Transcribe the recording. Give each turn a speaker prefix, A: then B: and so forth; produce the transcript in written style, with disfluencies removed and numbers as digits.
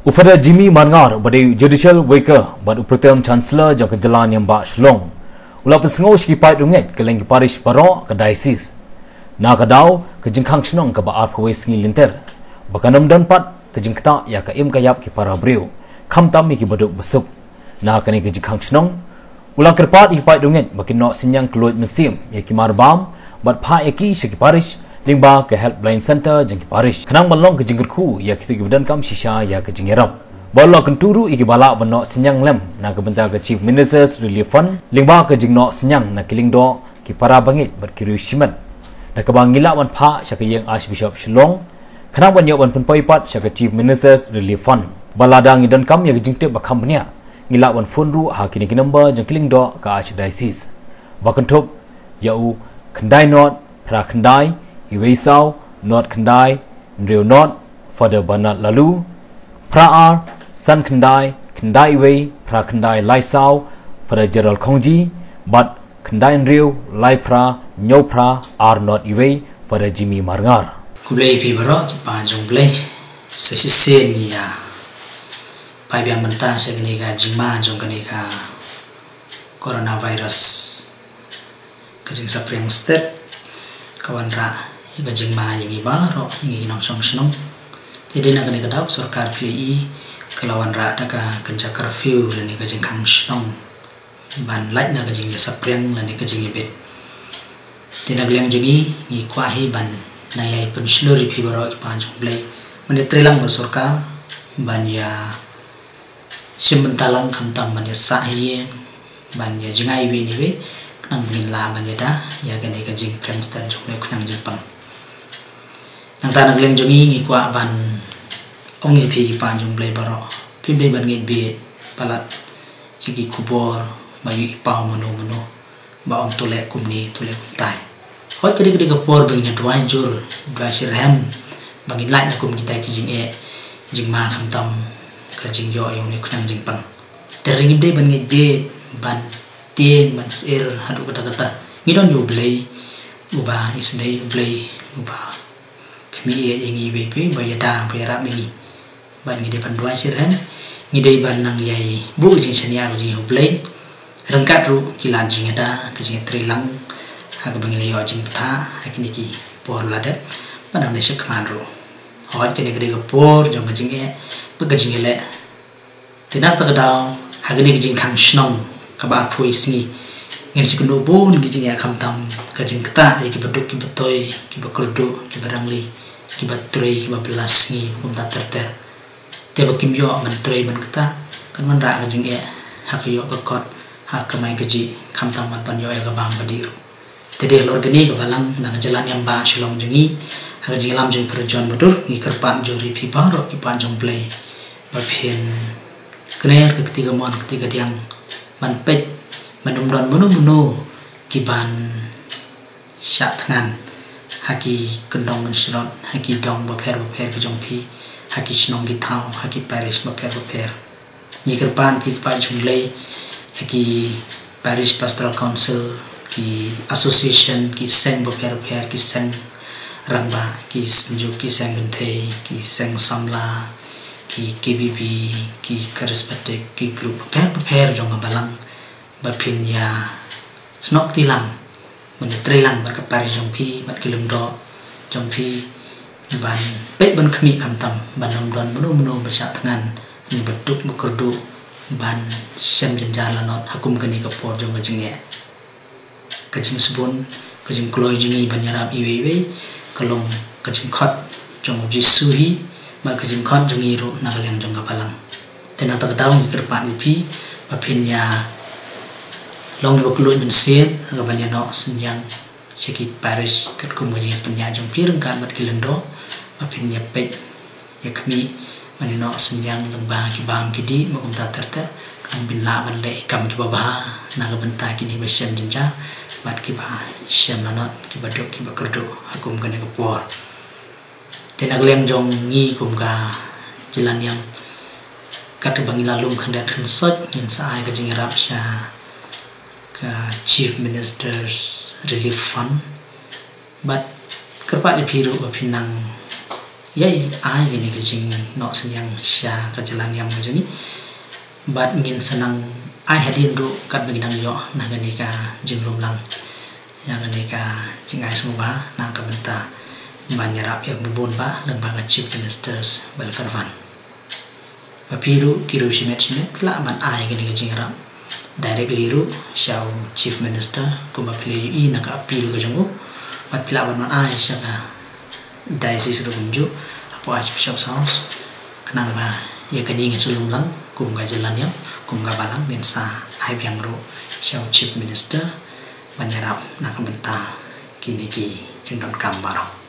A: Ufada Jimmy Mangar badi judicial waker bad upratam chancellor jang kejalan yang ba Shlong. Ula pesngau skipai runget keleng parish baro ke diocese. Na kadau ke jingkhang snong ke ba arpwe singi linter. Bakanam dan pat ke jingkta ya ka im kayap ki para breu. Kham tam mi ki baduk besuk. Na kani ke jingkhang snong ula kerpat ipai runget bakin no sinyang keluit mesim ya ki marbam bad pha eki shiki parish lingba ke helpline center jengki parish kanang balong ke jengkerku ya kita gibadan kam shisha ya ke jengeram balo kenturu iki bala bano senyang lem na ke bentar ke chief ministers relief fund lingba ke jengno senyang na kiling do ki para bangit ber kiri shiman na ke bangila wan pha sya ke yang archbishop Shlong kanang ban yo wan penpai pat sya ke chief ministers relief fund bala dang idan kam ya ke jengte bakam nya ngila wan funru ha kini ki number jeng kiling do ke archdiocese bakentop yau kendai not pra kendai Iwaisau, Not Kendai, Nreo Not, Father Banat Lalu, Praar, San Kendai, Kendai Iwai, Pra Kendai Laisau, Father Gerald Kongji, But Kendai Nreo, Lai Pra, Nyau Pra, Ar Not Iwai, Father Jimmy Marngar.
B: Kublai pi baro ki panjong blai sesisen ni ya pai biang mentah segini ka jingma jong kani ka coronavirus kajing sapriang state kawan ra ga jingma yang ibaro yang nong song snong jadi nak kani kadau sarkar pli kelawan ra daga kenja curfew lani ga jingkang snong ban lait na ga jing sapriang lani ga jing ibet tinag liang jingi ngi kwahi ban na yai pensluri pi baro ki panjong blai mane trelang ba sarkar ban ya simentalang khamtam man ya sahiye ban ya jingai wi ni we nang bin la man ya da ya ga ne ga jing prangstan jong le khang jipang nang tanang leng jongi ngi kwa ban ong e phi pan jong blai baro pi be ban ngi be palat siki kubor bagi pau mono ba ong tole kumni tole kumtai hoi kedi kedi kapor bagi natwai jur dwa shirham bagi lai na kum kita ki jing e jing ma kham tam ka jing yo yong ne khang jing pang tering be ban ngi be ban tieng ban ser hadu kata ngi don yu blai uba ismei blai uba kami yang ibu bayada bayara mini ban ngide pandua sirhan ngide ban nang yai bu jing chania jing hublai rangkat ru kilan jing ada ke jing trilang ha ke bangile yo jing tha ha kini ki por ladat banang ne sek man ru hot kini gede ke por jong jing e bu ke jing le tinak ta daw ha kini jing khang snong ka ba phui singi ngin sikunu bon gi jing ya kham tam ka jing kta ki beduk ki betoy ki bakurdu ki barangli ki batrei ki babelas ni kum ta terter te bakim yo man trei man kta kan man ra ga jing e hak yo ka kot hak ka mai gaji kham tam man pan yo e ga bang badiru te de lor gani ga balang na jalan yang ba Shlong jungi ha jing lam jing perjon betul ngi kerpan jori pi baro ki pan jong play ba phen kner ke ketiga mon ketiga diang man pet manum don mono ki ban sya tngan haki kendong nslot haki dong baper ke jong pi haki snong gi thau haki parish baper ni kerpan pi pa junglei haki parish pastoral council ki association ki seng baper ki seng rangba ki snju ki seng gentei ki seng samla ki KBB ki charismatic ki group baper jong balang bapin ya snok tilang mình trelang bat kapari jong pi bat kilum do jong pi ban pet ban khmi kam tam ban nom don mono bacha tngan ni batuk bukurdu ban sem jenjala not hakum gani kapor jong jinge kajing sebun kajing kloi jingi ban yarap iwe kalong kajing khot jong jisuhi ba kajing khot jong iru nagaleng jong kapalang tena ta daw ni kerpan pi bapin ya long lo keluar mensiap agak banyak no senyang seki parish kat kumajing penya jong pireng kan mat kilendo apin ya pet ya kami banyak no senyang lembah ki bang kidi makum ta terter kan bin la ban le kam ki babah na ga benta kini basyam jinja mat ki ba syam lanot ki badok ki bakerdo akum gane ke por tenak leng jong ngi kum ga jalan yang kat bangila lum khandat khnsot yin sa ai ga jing rap sha Chief Minister's Relief Fund, but kerpat di piru pinang yai ai gini kejing no senyang sya ke jalan yang majuni bat ngin senang ai hadin ru kat beginang yo na gani ka jing lum lang yang gani ka jing ai semua na ka benta ban yarap ya bubun ba lang ba chief ministers bal farvan ba piru kiru shimet pila ban ai gani kejing rap directly ru syau chief minister kuma pili i na ka appeal ko jangu bat pila ban ai sya ka diocese ru kunju apa Archbishop House kenang ba ya gani ngin sulung lang kum ga jalan yang kum ga balang ngin sa ai biang ru syau chief minister ban yarap na ka benta kini ki jing don kam barok